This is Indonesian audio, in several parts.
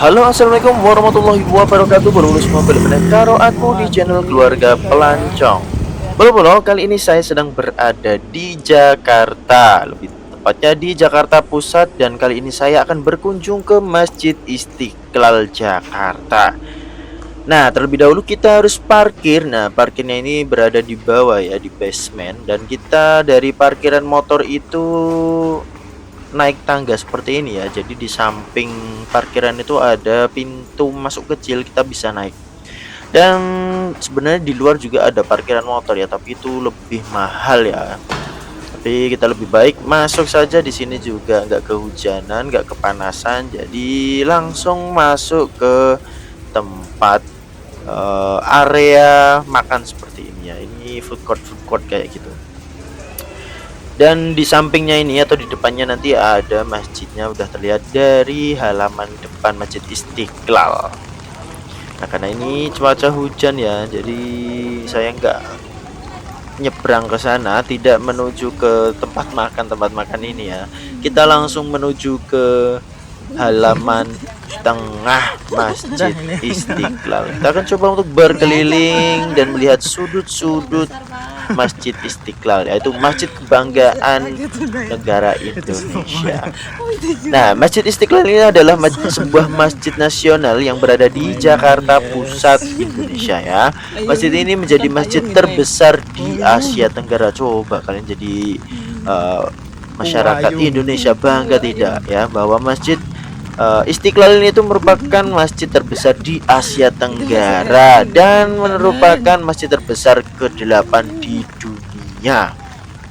Halo, assalamualaikum warahmatullahi wabarakatuh. Berhubung semua balik karo aku di channel keluarga pelancong. Bro, kali ini saya sedang berada di Jakarta, lebih tepatnya di Jakarta Pusat, dan kali ini saya akan berkunjung ke Masjid Istiqlal Jakarta. Nah, terlebih dahulu kita harus parkir. Nah, parkirnya ini berada di bawah ya, di basement, dan kita dari parkiran motor itu naik tangga seperti ini ya. Jadi di samping parkiran itu ada pintu masuk kecil, kita bisa naik. Dan sebenarnya di luar juga ada parkiran motor ya, tapi itu lebih mahal ya. Tapi kita lebih baik masuk saja di sini juga, nggak kehujanan, nggak kepanasan. Jadi langsung masuk ke tempat area makan seperti ini ya. Ini food court kayak gitu. Dan di sampingnya ini atau di depannya nanti ada masjidnya, udah terlihat dari halaman depan Masjid Istiqlal. Nah, karena ini cuaca hujan ya, jadi saya nggak nyebrang ke sana, tidak menuju ke tempat makan ini ya. Kita langsung menuju ke halaman tengah Masjid Istiqlal. Kita akan coba untuk berkeliling dan melihat sudut-sudut Masjid Istiqlal, yaitu masjid kebanggaan negara Indonesia. Nah, Masjid Istiqlal ini adalah sebuah masjid nasional yang berada di Jakarta Pusat, Indonesia ya. Masjid ini menjadi masjid terbesar di Asia Tenggara. Coba kalian jadi masyarakat Indonesia bangga tidak ya bahwa Masjid Istiqlal ini itu merupakan masjid terbesar di Asia Tenggara dan merupakan masjid terbesar ke-8 di dunia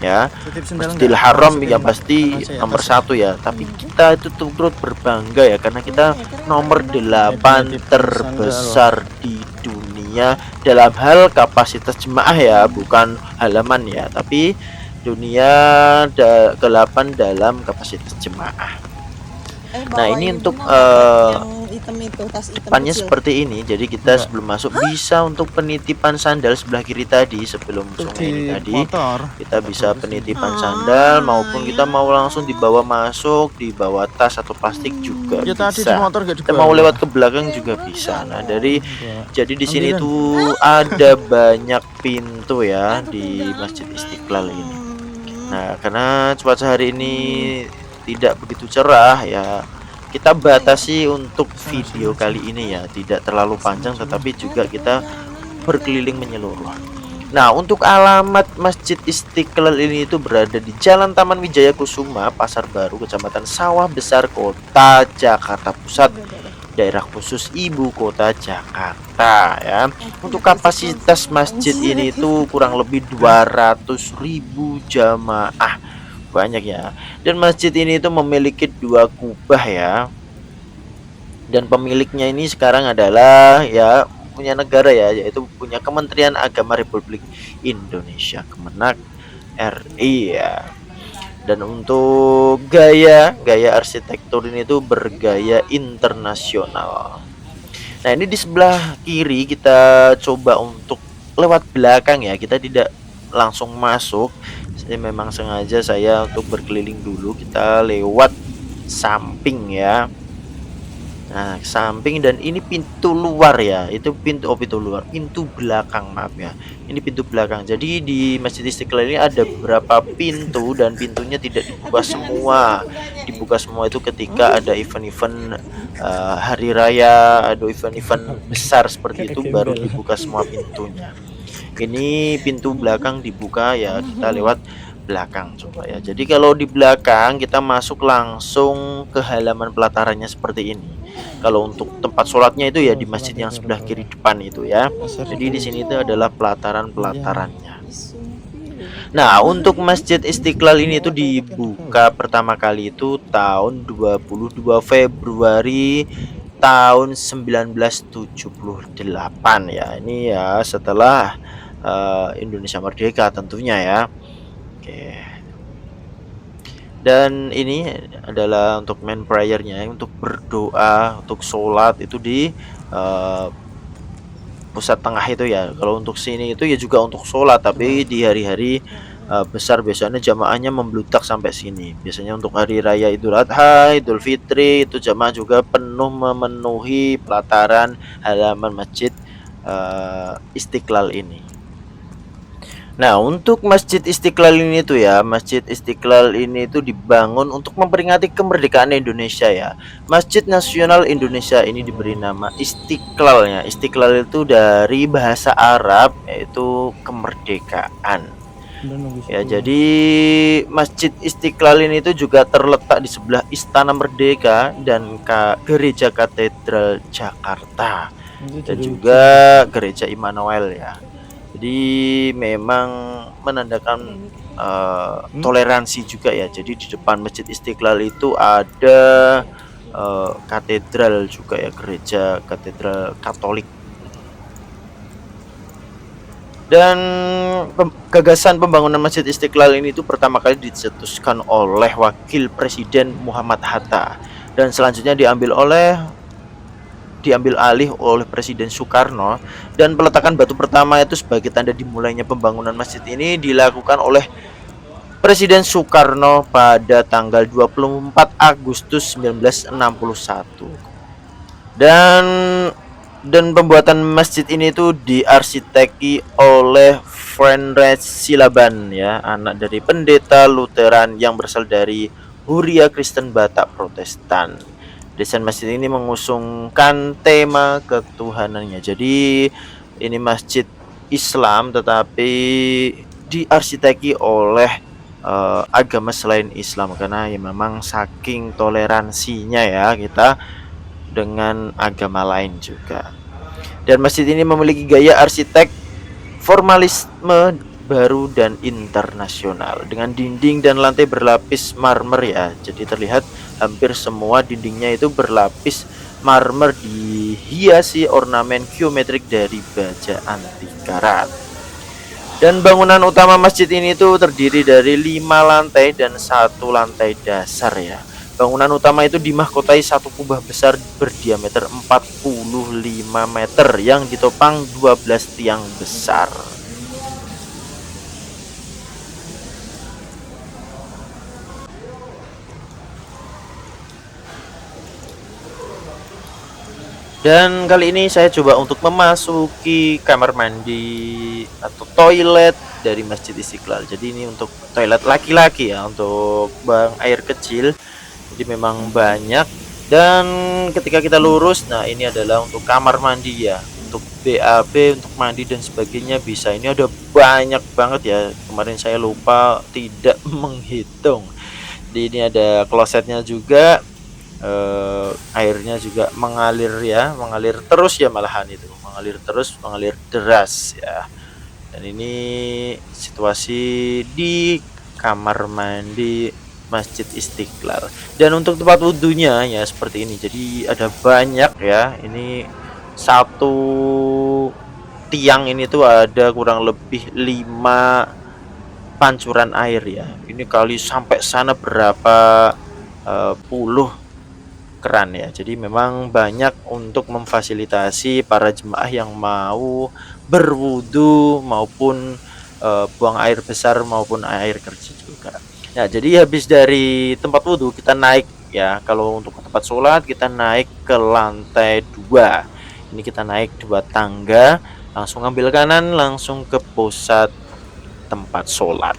ya. Masjidil Haram yang pasti nomor 1 ya, tapi kita itu turut berbangga ya karena kita nomor 8 terbesar di dunia dalam hal kapasitas jemaah ya, bukan halaman ya, tapi dunia ke-8 dalam kapasitas jemaah. Nah, ini untuk depannya seperti ini. Jadi kita sebelum masuk bisa untuk penitipan sandal sebelah kiri tadi, sebelum sungai ini tadi. Kita bisa penitipan sandal maupun kita mau langsung dibawa masuk, dibawa tas atau plastik juga bisa. Kita mau lewat ke belakang juga bisa. Nah, jadi di sini tuh ada banyak pintu ya di Masjid Istiqlal ini. Nah, karena cuaca hari ini tidak begitu cerah ya, kita batasi untuk video kali ini ya, tidak terlalu panjang tetapi juga kita berkeliling menyeluruh. Nah, untuk alamat Masjid Istiqlal ini itu berada di Jalan Taman Wijaya Kusuma, Pasar Baru, Kecamatan Sawah Besar, Kota Jakarta Pusat, daerah khusus ibu kota Jakarta ya. Untuk kapasitas masjid ini itu kurang lebih 200.000 jamaah, banyak ya. Dan masjid ini itu memiliki 2 kubah ya, dan pemiliknya ini sekarang adalah ya punya negara ya, yaitu punya Kementerian Agama Republik Indonesia, Kemenak RI ya. Dan untuk gaya arsitektur ini tuh bergaya internasional. Nah, ini di sebelah kiri kita coba untuk lewat belakang ya, kita tidak langsung masuk. Saya memang sengaja saya untuk berkeliling dulu, kita lewat samping ya. Nah, samping, dan ini pintu luar ya. Itu pintu luar, pintu belakang, maaf ya. Ini pintu belakang. Jadi di Masjid Istiqlal ini ada beberapa pintu dan pintunya tidak dibuka semua. Dibuka semua itu ketika ada event-event hari raya, ada event-event besar seperti itu baru dibuka semua pintunya. Ini pintu belakang dibuka ya, kita lewat belakang coba ya. Jadi kalau di belakang kita masuk langsung ke halaman pelatarannya seperti ini. Kalau untuk tempat sholatnya itu ya di masjid yang sebelah kiri depan itu ya. Jadi di sini itu adalah pelatarannya. Nah, untuk Masjid Istiqlal ini itu dibuka pertama kali itu tahun 22 Februari tahun 1978 ya. Ini ya setelah Indonesia merdeka tentunya ya. Oke. Dan ini adalah untuk main prayernya, untuk berdoa, untuk sholat itu di pusat tengah itu ya. Kalau untuk sini itu ya juga untuk sholat, tapi di hari-hari besar, biasanya jamaahnya membludak sampai sini. Biasanya untuk hari raya Idul Adha, Idul Fitri itu jamaah juga penuh memenuhi pelataran halaman masjid Istiqlal ini. Nah, untuk Masjid Istiqlal ini tuh ya, Masjid Istiqlal ini tuh dibangun untuk memperingati kemerdekaan Indonesia ya. Masjid Nasional Indonesia ini diberi nama Istiqlalnya. Istiqlal itu dari bahasa Arab yaitu kemerdekaan. Ya, jadi Masjid Istiqlal ini tuh juga terletak di sebelah Istana Merdeka dan Gereja Katedral Jakarta dan juga Gereja Immanuel ya. Jadi memang menandakan toleransi juga ya. Jadi di depan Masjid Istiqlal itu ada katedral juga ya, gereja katedral Katolik. Dan gagasan pembangunan Masjid Istiqlal ini itu pertama kali dicetuskan oleh Wakil Presiden Muhammad Hatta dan selanjutnya diambil alih oleh Presiden Soekarno, dan peletakan batu pertama itu sebagai tanda dimulainya pembangunan masjid ini dilakukan oleh Presiden Soekarno pada tanggal 24 Agustus 1961. Dan pembuatan masjid ini tuh diarsiteki oleh Friedrich Silaban ya, anak dari pendeta Lutheran yang berasal dari Huria Kristen Batak Protestan. Desain masjid ini mengusungkan tema ketuhanannya. Jadi ini masjid Islam tetapi diarsiteki oleh agama selain Islam, karena ya memang saking toleransinya ya kita dengan agama lain juga. Dan masjid ini memiliki gaya arsitek formalisme baru dan internasional dengan dinding dan lantai berlapis marmer ya. Jadi terlihat hampir semua dindingnya itu berlapis marmer dihiasi ornamen geometrik dari baja anti karat. Dan bangunan utama masjid ini tuh terdiri dari 5 lantai dan 1 lantai dasar ya. Bangunan utama itu dimahkotai satu kubah besar berdiameter 45 meter yang ditopang 12 tiang besar. Dan kali ini saya coba untuk memasuki kamar mandi atau toilet dari Masjid Istiqlal. Jadi ini untuk toilet laki-laki ya, untuk buang air kecil. Jadi memang banyak. Dan ketika kita lurus, nah ini adalah untuk kamar mandi ya, untuk BAB, untuk mandi dan sebagainya bisa. Ini ada banyak banget ya. Kemarin saya lupa tidak menghitung. Jadi ini ada klosetnya juga. Airnya juga mengalir ya, mengalir terus ya, malahan itu mengalir terus, mengalir deras ya. Dan ini situasi di kamar mandi Masjid Istiqlal. Dan untuk tempat wudhunya ya seperti ini. Jadi ada banyak ya. Ini satu tiang ini tuh ada kurang lebih 5 pancuran air ya. Ini kali sampai sana berapa puluh keran ya. Jadi memang banyak untuk memfasilitasi para jemaah yang mau berwudu maupun buang air besar maupun air kecil juga. Nah, jadi habis dari tempat wudu kita naik ya. Kalau untuk tempat sholat kita naik ke lantai 2. Ini kita naik 2 tangga, langsung ambil kanan, langsung ke pusat tempat sholat.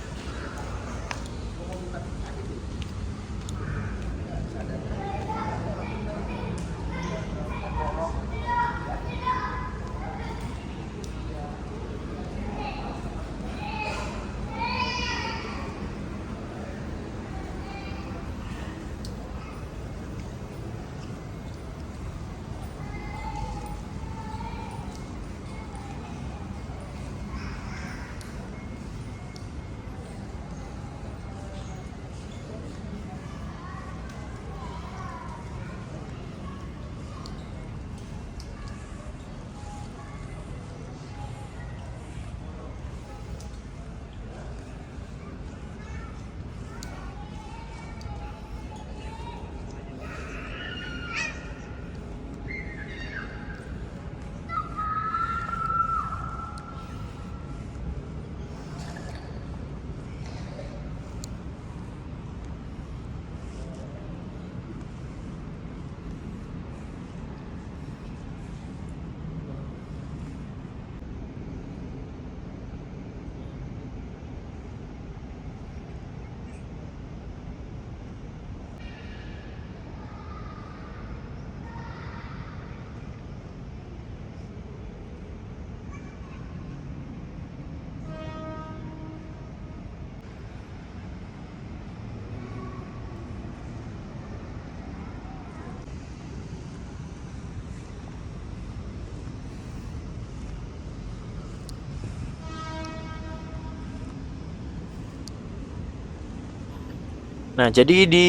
Nah, jadi di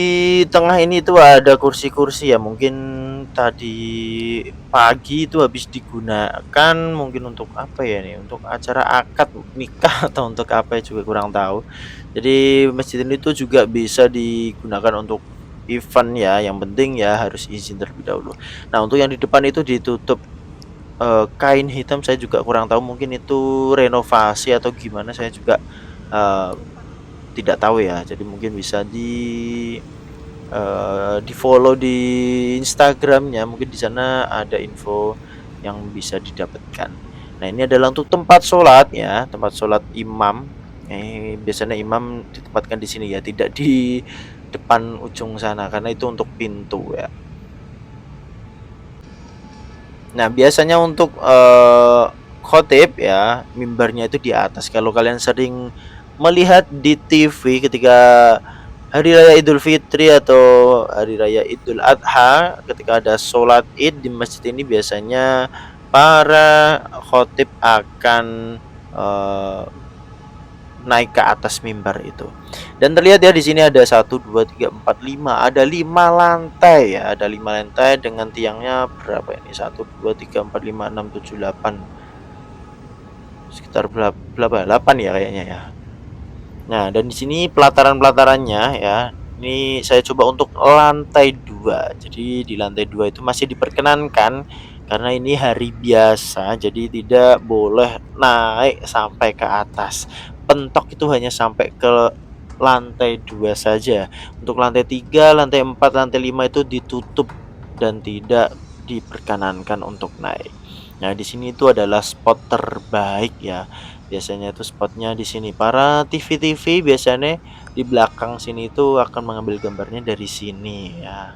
tengah ini tuh ada kursi-kursi ya, mungkin tadi pagi itu habis digunakan mungkin untuk apa ya nih, untuk acara akad nikah atau untuk apa ya juga kurang tahu. Jadi masjid ini tuh juga bisa digunakan untuk event ya, yang penting ya harus izin terlebih dahulu. Nah, untuk yang di depan itu ditutup kain hitam, saya juga kurang tahu, mungkin itu renovasi atau gimana saya juga eee, tidak tahu ya. Jadi mungkin bisa di-follow di Instagramnya, mungkin di sana ada info yang bisa didapatkan. Nah, ini adalah untuk tempat sholat ya, tempat sholat imam. Biasanya imam ditempatkan di sini ya, tidak di depan ujung sana karena itu untuk pintu ya. Nah, biasanya untuk khotib ya, mimbarnya itu di atas. Kalau kalian sering melihat di TV ketika hari raya Idul Fitri atau hari raya Idul Adha, ketika ada sholat Id di masjid ini biasanya para khotib akan eh, naik ke atas mimbar itu. Dan terlihat ya di sini ada 1, 2, 3, 4, 5, ada 5 lantai ya, ada 5 lantai dengan tiangnya berapa ini? 1, 2, 3, 4, 5, 6, 7, 8, sekitar berapa? 8 ya kayaknya ya. Nah, dan di sini pelataran-pelatarannya ya, ini saya coba untuk lantai 2. Jadi di lantai 2 itu masih diperkenankan karena ini hari biasa, jadi tidak boleh naik sampai ke atas. Pentok itu hanya sampai ke lantai 2 saja. Untuk lantai 3, lantai 4, lantai 5 itu ditutup dan tidak diperkenankan untuk naik. Nah, di sini itu adalah spot terbaik ya. Biasanya itu spotnya di sini. Para TV-TV biasanya di belakang sini itu akan mengambil gambarnya dari sini ya.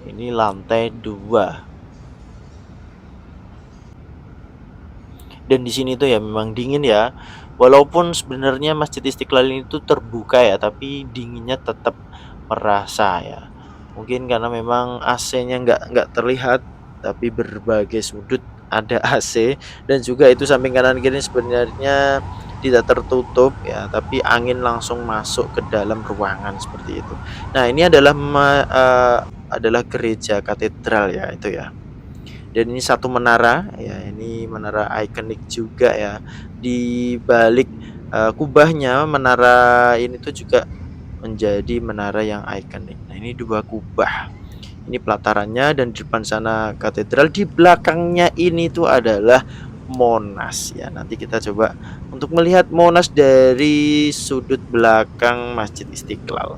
Ini lantai 2. Dan di sini tuh ya memang dingin ya. Walaupun sebenarnya Masjid Istiqlal ini tuh terbuka ya, tapi dinginnya tetap merasa ya. Mungkin karena memang AC-nya nggak terlihat, tapi berbagai sudut ada AC, dan juga itu samping kanan kiri sebenarnya tidak tertutup ya, tapi angin langsung masuk ke dalam ruangan seperti itu. Nah, ini adalah gereja katedral ya itu ya. Dan ini satu menara ya, ini menara ikonik juga ya. Di balik kubahnya menara ini tuh juga menjadi menara yang ikonik. Nah, ini 2 kubah. Ini pelatarannya dan di depan sana katedral, di belakangnya ini tuh adalah Monas ya. Nanti kita coba untuk melihat Monas dari sudut belakang Masjid Istiqlal.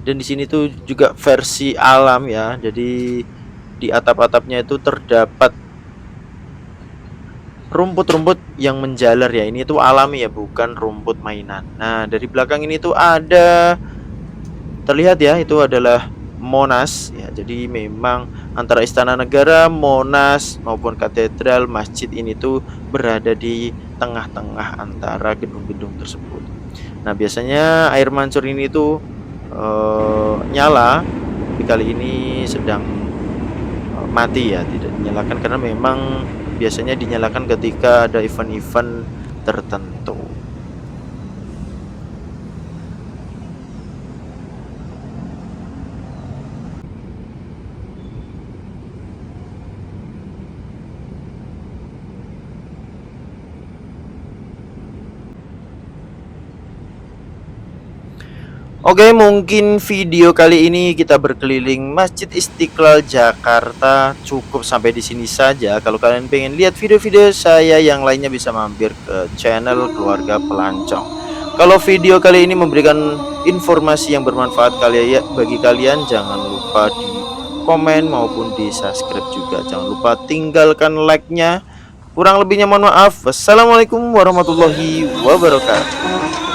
Dan di sini tuh juga versi alam ya. Jadi di atap-atapnya itu terdapat rumput-rumput yang menjalar ya. Ini tuh alami ya, bukan rumput mainan. Nah, dari belakang ini tuh ada, terlihat ya, itu adalah Monas ya. Jadi memang antara Istana Negara, Monas maupun katedral masjid ini tuh berada di tengah-tengah antara gedung-gedung tersebut. Nah, biasanya air mancur ini tuh nyala, tapi kali ini sedang mati ya, tidak dinyalakan karena memang biasanya dinyalakan ketika ada event-event tertentu. Oke, mungkin video kali ini kita berkeliling Masjid Istiqlal Jakarta cukup sampai di sini saja. Kalau kalian pengen lihat video-video saya yang lainnya bisa mampir ke channel Keluarga Pelancong. Kalau video kali ini memberikan informasi yang bermanfaat bagi kalian, jangan lupa di komen maupun di subscribe juga. Jangan lupa tinggalkan like-nya. Kurang lebihnya mohon maaf. Wassalamualaikum warahmatullahi wabarakatuh.